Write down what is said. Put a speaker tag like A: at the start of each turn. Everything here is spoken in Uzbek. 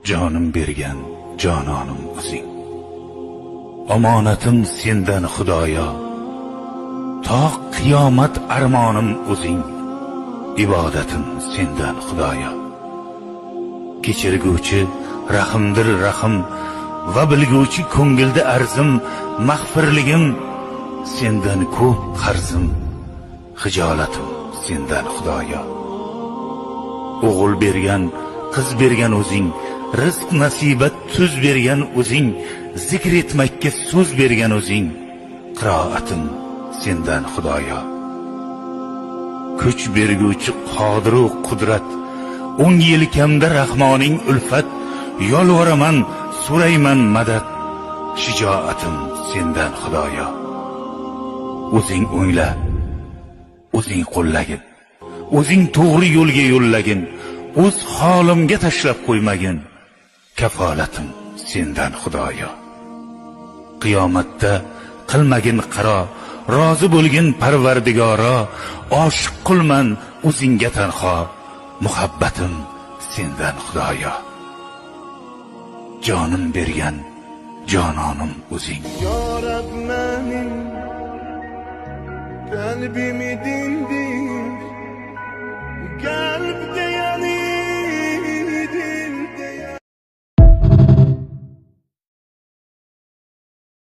A: jonim bergan jononim o'zing. Omonatim sendan Xudoyo, to qiyomat armonim o'zing. Ibodatim sendan Xudoyo. Kechirguvchi rahimdir rahim va bilguvchi ko'ngilda arzim. Mag'firligim sendan ko'p qarzim. Xijolatim sendan Xudoyo. O'g'il bergan, qiz bergan o'zing. Rizq nasibat tuz bergan o'zing. Zikr etmakka so'z bergan o'zing. Qiroatim sendan Xudoyo. Kuch berguvchi qodir va qudrat. 10 yelkamda Rahmoning ulfat. Yolvoraman, so'rayman madad. Shijoatim sendan Xudoyo. O'zing o'ngla, o'zing qo'llagin. O'zing to'g'ri yo'lga yo'llagin. O'z holimga tashlab qo'ymagin. Kafolatim sendan Xudoyo. Qiyomatda qilmagin qaro, rozi bo'lgin Parvardigoro. Oshiq qilman o'zingga tanho. Muhabbatim sendan Xudoyo. Jonim bergan jononim o'zing.
B: Ya Rab, mening kalbimi dindir.